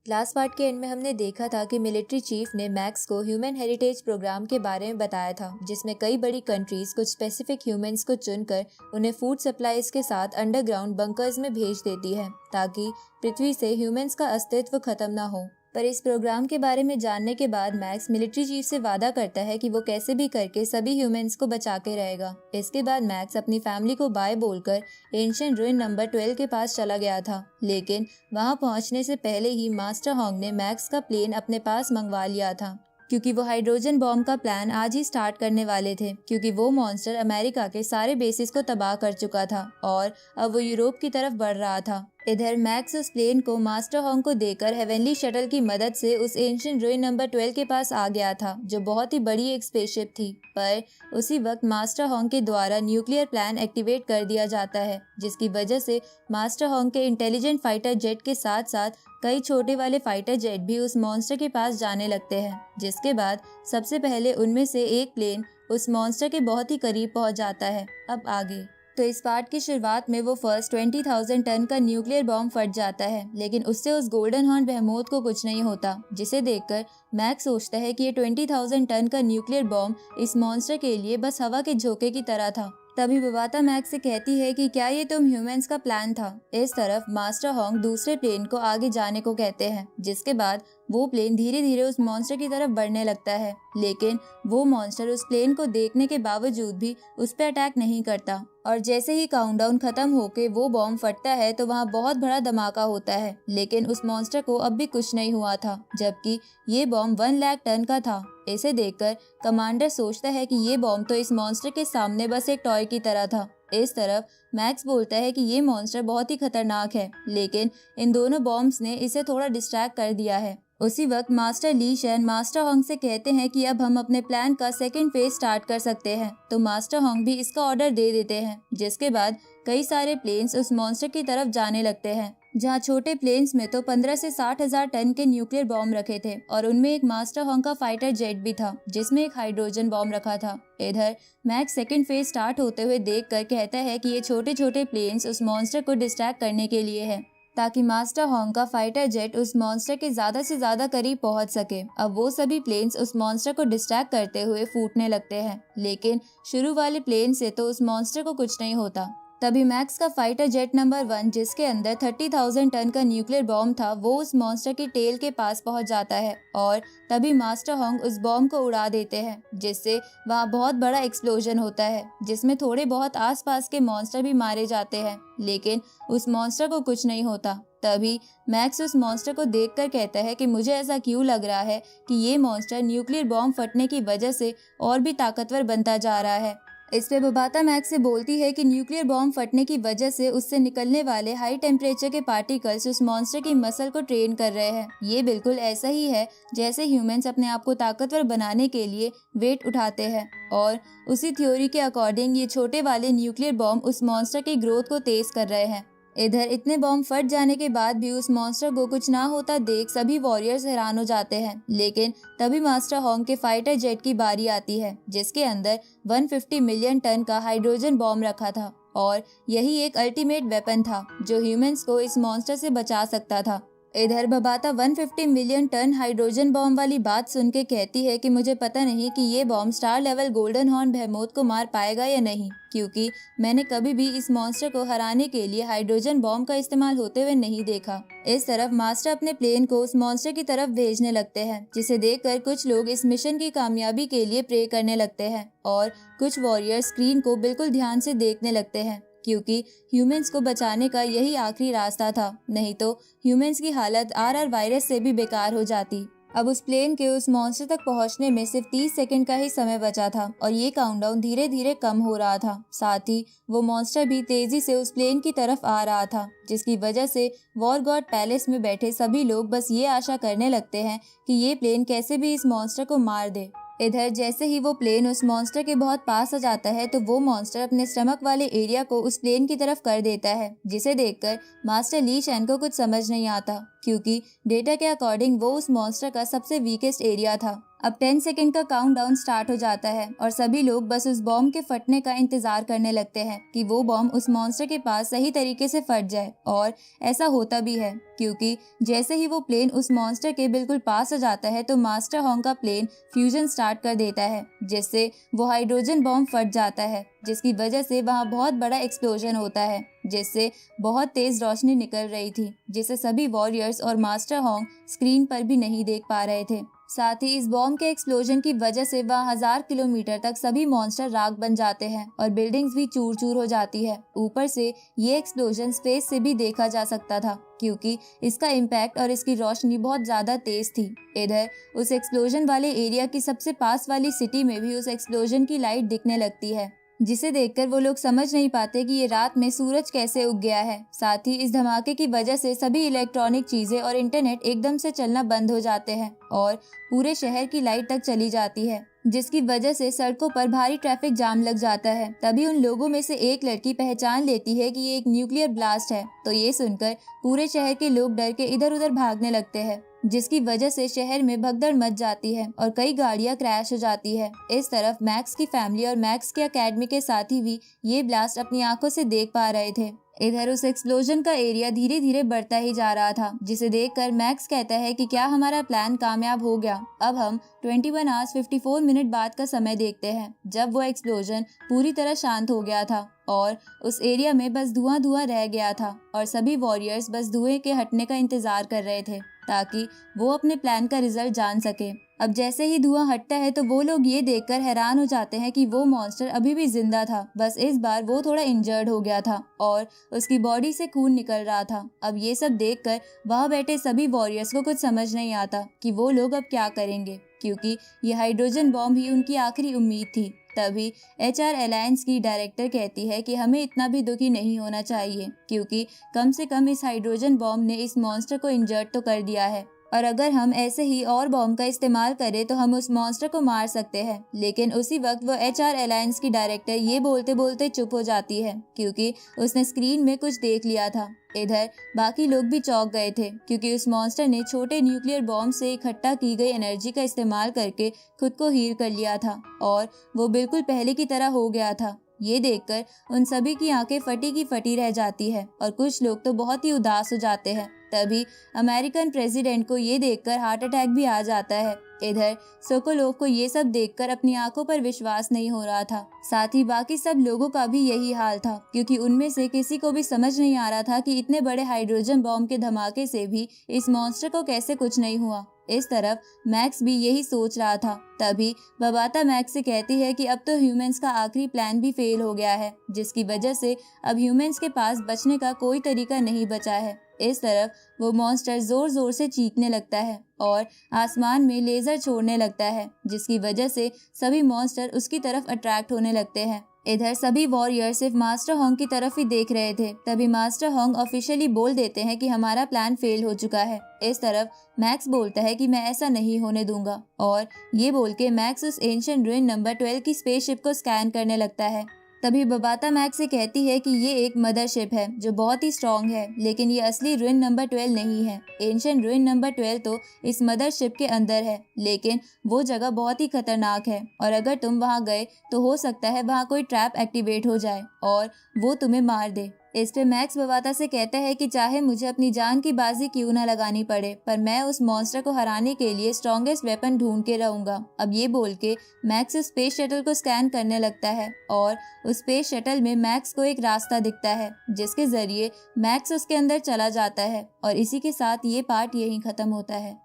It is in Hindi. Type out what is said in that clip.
लास्ट पार्ट के एंड में हमने देखा था कि मिलिट्री चीफ ने मैक्स को ह्यूमन हेरिटेज प्रोग्राम के बारे में बताया था, जिसमें कई बड़ी कंट्रीज कुछ स्पेसिफिक ह्यूमंस को चुनकर उन्हें फूड सप्लाईज के साथ अंडरग्राउंड बंकर्स में भेज देती है ताकि पृथ्वी से ह्यूमंस का अस्तित्व खत्म ना हो। पर इस प्रोग्राम के बारे में जानने के बाद मैक्स मिलिट्री चीफ से वादा करता है कि वो कैसे भी करके सभी ह्यूमंस को बचा के रहेगा। इसके बाद मैक्स अपनी फैमिली को बाय बोलकर एंशिएंट रूइन नंबर 12 के पास चला गया था, लेकिन वहां पहुंचने से पहले ही मास्टर हॉन्ग ने मैक्स का प्लेन अपने पास मंगवा लिया था, क्योंकि वो हाइड्रोजन बॉम्ब का प्लान आज ही स्टार्ट करने वाले थे, क्योंकि वो मॉन्स्टर अमेरिका के सारे बेसिस को तबाह कर चुका था और अब वो यूरोप की तरफ बढ़ रहा था। इधर मैक्स उस प्लेन को मास्टर हॉन्ग को देकर हेवनली शटल की मदद से उस एंशिएंट रूइन नंबर 12 के पास आ गया था, जो बहुत ही बड़ी एक स्पेसशिप थी। पर उसी वक्त मास्टर हॉन्ग के द्वारा न्यूक्लियर प्लान एक्टिवेट कर दिया जाता है, जिसकी वजह से मास्टर हॉन्ग के इंटेलिजेंट फाइटर जेट के साथ साथ कई छोटे वाले फाइटर जेट भी उस मॉन्स्टर के पास जाने लगते हैं, जिसके बाद सबसे पहले उनमें से एक प्लेन उस मॉन्स्टर के बहुत ही करीब पहुंच जाता है। अब आगे तो इस पार्ट की शुरुआत में वो फर्स्ट 20,000 टन का न्यूक्लियर बॉम्ब फट जाता है, लेकिन उससे उस गोल्डन हॉर्न बेहेमोथ को कुछ नहीं होता, जिसे देखकर मैक्स सोचता है कि ये 20,000 टन का न्यूक्लियर बॉम्ब इस मॉन्स्टर के लिए बस हवा के झोंके की तरह था। तभी बबाता मैक्स से कहती है कि क्या ये तुम ह्यूमंस का प्लान था। इस तरफ मास्टर हॉन्ग दूसरे प्लेन को आगे जाने को कहते हैं, जिसके बाद वो प्लेन धीरे धीरे उस मॉन्स्टर की तरफ बढ़ने लगता है, लेकिन वो मॉन्स्टर उस प्लेन को देखने के बावजूद भी उस पर अटैक नहीं करता। और जैसे ही काउंटडाउन खत्म होके वो बॉम्ब फटता है तो वहाँ बहुत बड़ा धमाका होता है, लेकिन उस मॉन्स्टर को अब भी कुछ नहीं हुआ था, जबकि ये बॉम्ब 1 लाख टन का था। इसे देखकर कमांडर सोचता है कि ये बॉम्ब तो इस मॉन्स्टर के सामने बस एक टॉय की तरह था। इस तरफ मैक्स बोलता है कि ये मॉन्स्टर बहुत ही खतरनाक है, लेकिन इन दोनों बॉम्ब्स ने इसे थोड़ा डिस्ट्रैक्ट कर दिया है। उसी वक्त मास्टर ली शैन मास्टर हॉन्ग से कहते हैं कि अब हम अपने प्लान का सेकंड फेज स्टार्ट कर सकते हैं, तो मास्टर हॉन्ग भी इसका ऑर्डर दे देते हैं, जिसके बाद कई सारे प्लेन्स उस मॉन्स्टर की तरफ जाने लगते हैं, जहाँ छोटे प्लेन्स में तो 15 से 60,000 टन के न्यूक्लियर बॉम्ब रखे थे और उनमें एक मास्टर हॉन्ग का फाइटर जेट भी था, जिसमें एक हाइड्रोजन बॉम्ब रखा था। इधर मैक्स सेकंड फेज स्टार्ट होते हुए देखकर कहता है कि ये छोटे छोटे प्लेन्स उस मॉन्स्टर को डिस्ट्रैक्ट करने के लिए है, ताकि मास्टर हॉन्ग का फाइटर जेट उस मॉन्स्टर के ज्यादा से ज्यादा करीब पहुंच सके। अब वो सभी प्लेन्स उस मॉन्स्टर को डिस्ट्रैक्ट करते हुए फूटने लगते हैं, लेकिन शुरू वाले प्लेन से तो उस मॉन्स्टर को कुछ नहीं होता। तभी मैक्स का फाइटर जेट नंबर 1, जिसके अंदर 30,000 टन का न्यूक्लियर बॉम्ब था, वो उस मॉन्स्टर की टेल के पास पहुंच जाता है और तभी मास्टर हॉन्ग उस बॉम्ब को उड़ा देते हैं, जिससे वहाँ बहुत बड़ा एक्सप्लोजन होता है, जिसमें थोड़े बहुत आसपास के मॉन्स्टर भी मारे जाते हैं, लेकिन उस मॉन्स्टर को कुछ नहीं होता। तभी मैक्स उस मॉन्स्टर को देखकर कहता है कि मुझे ऐसा क्यों लग रहा है कि ये मॉन्स्टर न्यूक्लियर बॉम्ब फटने की वजह से और भी ताकतवर बनता जा रहा है। इस पे बबाता मैक्स से बोलती है कि न्यूक्लियर बॉम्ब फटने की वजह से उससे निकलने वाले हाई टेम्परेचर के पार्टिकल्स उस मॉन्स्टर की मसल को ट्रेन कर रहे हैं। ये बिल्कुल ऐसा ही है जैसे ह्यूमंस अपने आप को ताकतवर बनाने के लिए वेट उठाते हैं, और उसी थ्योरी के अकॉर्डिंग ये छोटे वाले न्यूक्लियर बॉम्ब उस मॉन्स्टर की ग्रोथ को तेज कर रहे हैं। इधर इतने बॉम्ब फट जाने के बाद भी उस मॉन्स्टर को कुछ ना होता देख सभी वॉरियर्स हैरान हो जाते हैं, लेकिन तभी मास्टर हॉन्ग के फाइटर जेट की बारी आती है, जिसके अंदर 150 मिलियन टन का हाइड्रोजन बॉम्ब रखा था, और यही एक अल्टीमेट वेपन था जो ह्यूमंस को इस मॉन्स्टर से बचा सकता था। इधर बबाता 150 मिलियन टन हाइड्रोजन बॉम्ब वाली बात सुन के कहती है कि मुझे पता नहीं कि ये bomb star level golden horn behemoth को मार पाएगा या नहीं, क्योंकि मैंने कभी भी इस मॉन्स्टर को हराने के लिए हाइड्रोजन बॉम्ब का इस्तेमाल होते हुए नहीं देखा। इस तरफ मास्टर अपने प्लेन को उस मॉन्स्टर की तरफ भेजने लगते हैं, जिसे देखकर कुछ लोग इस मिशन की कामयाबी के लिए प्रे करने लगते हैं और कुछ वॉरियर स्क्रीन को बिल्कुल ध्यान से देखने लगते हैं, क्योंकि ह्यूमंस को बचाने का यही आखिरी रास्ता था, नहीं तो ह्यूमंस की हालत आर वायरस से भी बेकार हो जाती। अब उस प्लेन के उस मॉन्स्टर तक पहुंचने में सिर्फ 30 सेकंड का ही समय बचा था और ये काउंटडाउन धीरे धीरे कम हो रहा था। साथ ही वो मॉन्स्टर भी तेजी से उस प्लेन की तरफ आ रहा था, जिसकी वजह से वॉर गॉड पैलेस में बैठे सभी लोग बस ये आशा करने लगते हैं कि ये प्लेन कैसे भी इस मॉन्स्टर को मार दे। इधर जैसे ही वो प्लेन उस मॉन्स्टर के बहुत पास आ जाता है तो वो मॉन्स्टर अपने स्टमक वाले एरिया को उस प्लेन की तरफ कर देता है, जिसे देखकर मास्टर ली शैन को कुछ समझ नहीं आता। क्योंकि डेटा के अकॉर्डिंग वो उस मॉन्स्टर का सबसे वीकेस्ट एरिया था। अब 10 सेकंड का काउंटडाउन स्टार्ट हो जाता है और सभी लोग बस उस बॉम्ब के फटने का इंतजार करने लगते हैं कि वो बॉम्ब उस मॉन्स्टर के पास सही तरीके से फट जाए। और ऐसा होता भी है, क्योंकि जैसे ही वो प्लेन उस मॉन्स्टर के बिल्कुल पास आ जाता है तो मास्टर होंग का प्लेन फ्यूजन स्टार्ट कर देता है, जिससे वो हाइड्रोजन बॉम्ब फट जाता है, जिसकी वजह से वहाँ बहुत बड़ा एक्सप्लोजन होता है, जिससे बहुत तेज रोशनी निकल रही थी, जिसे सभी वॉरियर्स और मास्टर होंग स्क्रीन पर भी नहीं देख पा रहे थे। साथ ही इस बॉम्ब के एक्सप्लोजन की वजह से वहाँ 1000 किलोमीटर तक सभी मॉन्स्टर राख बन जाते हैं और बिल्डिंग्स भी चूर चूर हो जाती है। ऊपर से ये एक्सप्लोजन स्पेस से भी देखा जा सकता था, क्योंकि इसका इम्पैक्ट और इसकी रोशनी बहुत ज्यादा तेज थी। इधर उस एक्सप्लोजन वाले एरिया की सबसे पास वाली सिटी में भी उस एक्सप्लोजन की लाइट दिखने लगती है, जिसे देखकर वो लोग समझ नहीं पाते कि ये रात में सूरज कैसे उग गया है। साथ ही इस धमाके की वजह से सभी इलेक्ट्रॉनिक चीजें और इंटरनेट एकदम से चलना बंद हो जाते हैं और पूरे शहर की लाइट तक चली जाती है, जिसकी वजह से सड़कों पर भारी ट्रैफिक जाम लग जाता है। तभी उन लोगों में से एक लड़की पहचान लेती है कि ये एक न्यूक्लियर ब्लास्ट है। तो ये सुनकर पूरे शहर के लोग डर के इधर उधर भागने लगते हैं, जिसकी वजह से शहर में भगदड़ मच जाती है और कई गाड़ियां क्रैश हो जाती है। इस तरफ मैक्स की फैमिली और मैक्स के एकेडमी के साथी भी ये ब्लास्ट अपनी आंखों से देख पा रहे थे। इधर उस एक्सप्लोजन का एरिया धीरे धीरे बढ़ता ही जा रहा था, जिसे देखकर मैक्स कहता है कि क्या हमारा प्लान कामयाब हो गया। अब हम 21 आवर्स 54 मिनट बाद का समय देखते हैं, जब वो एक्सप्लोजन पूरी तरह शांत हो गया था और उस एरिया में बस धुआं धुआं रह गया था और सभी वॉरियर्स बस धुएं के हटने का इंतजार कर रहे थे ताकि वो अपने प्लान का रिजल्ट जान सके। अब जैसे ही धुआं हटता है तो वो लोग ये देखकर हैरान हो जाते हैं कि वो मॉन्स्टर अभी भी जिंदा था, बस इस बार वो थोड़ा इंजर्ड हो गया था और उसकी बॉडी से खून निकल रहा था। अब ये सब देखकर वहाँ बैठे सभी वॉरियर्स को कुछ समझ नहीं आता कि वो लोग अब क्या करेंगे, क्योंकि ये हाइड्रोजन बॉम्ब ही उनकी आखिरी उम्मीद थी। तभी HR अलायंस की डायरेक्टर कहती है कि हमें इतना भी दुखी नहीं होना चाहिए, क्योंकि कम से कम इस हाइड्रोजन बॉम्ब ने इस मॉन्स्टर को इंजर्ड तो कर दिया है और अगर हम ऐसे ही और बॉम्ब का इस्तेमाल करें तो हम उस मॉन्स्टर को मार सकते हैं। लेकिन उसी वक्त वो HR अलायंस की डायरेक्टर ये बोलते बोलते चुप हो जाती है, क्योंकि उसने स्क्रीन में कुछ देख लिया था। इधर बाकी लोग भी चौंक गए थे, क्योंकि उस मॉन्स्टर ने छोटे न्यूक्लियर बॉम्ब से इकट्ठा की गई एनर्जी का इस्तेमाल करके खुद को हील कर लिया था और वो बिल्कुल पहले की तरह हो गया था। ये देखकर उन सभी की आंखें फटी की फटी रह जाती है और कुछ लोग तो बहुत ही उदास हो जाते हैं। तभी अमेरिकन प्रेसिडेंट को ये देखकर हार्ट अटैक भी आ जाता है। इधर सोकोलोव को ये सब देखकर अपनी आंखों पर विश्वास नहीं हो रहा था। साथ ही बाकी सब लोगों का भी यही हाल था, क्योंकि उनमें से किसी को भी समझ नहीं आ रहा था कि इतने बड़े हाइड्रोजन बॉम्ब के धमाके से भी इस मॉन्स्टर को कैसे कुछ नहीं हुआ। इस तरफ मैक्स भी यही सोच रहा था। तभी बबाता मैक्स से कहती है कि अब तो ह्यूमंस का आखिरी प्लान भी फेल हो गया है, जिसकी वजह से अब ह्यूमंस के पास बचने का कोई तरीका नहीं बचा है। इस तरफ वो मॉन्स्टर जोर जोर से चीखने लगता है और आसमान में लेजर छोड़ने लगता है, जिसकी वजह से सभी मॉन्स्टर उसकी तरफ अट्रैक्ट होने लगते हैं। इधर सभी वॉरियर सिर्फ मास्टर होंग की तरफ ही देख रहे थे। तभी मास्टर होंग ऑफिशियली बोल देते हैं कि हमारा प्लान फेल हो चुका है। इस तरफ मैक्स बोलता है कि मैं ऐसा नहीं होने दूंगा और ये बोल के मैक्स उस एंशिएंट रूइन नंबर 12 की स्पेसशिप को स्कैन करने लगता है। तभी बबाता मैक्स से कहती है कि ये एक मदरशिप है जो बहुत ही स्ट्रॉन्ग है, लेकिन ये असली रूइन नंबर 12 नहीं है। एंशिएंट रूइन नंबर 12 तो इस मदरशिप के अंदर है, लेकिन वो जगह बहुत ही खतरनाक है और अगर तुम वहाँ गए तो हो सकता है वहाँ कोई ट्रैप एक्टिवेट हो जाए और वो तुम्हें मार दे। इस पे मैक्स बबाता से कहता है कि चाहे मुझे अपनी जान की बाजी क्यों ना लगानी पड़े, पर मैं उस मॉन्स्टर को हराने के लिए स्ट्रॉन्गेस्ट वेपन ढूंढ के रहूंगा। अब ये बोल के मैक्स उस स्पेस शटल को स्कैन करने लगता है और उस स्पेस शटल में मैक्स को एक रास्ता दिखता है, जिसके जरिए मैक्स उसके अंदर चला जाता है और इसी के साथ ये पार्ट यहीं खत्म होता है।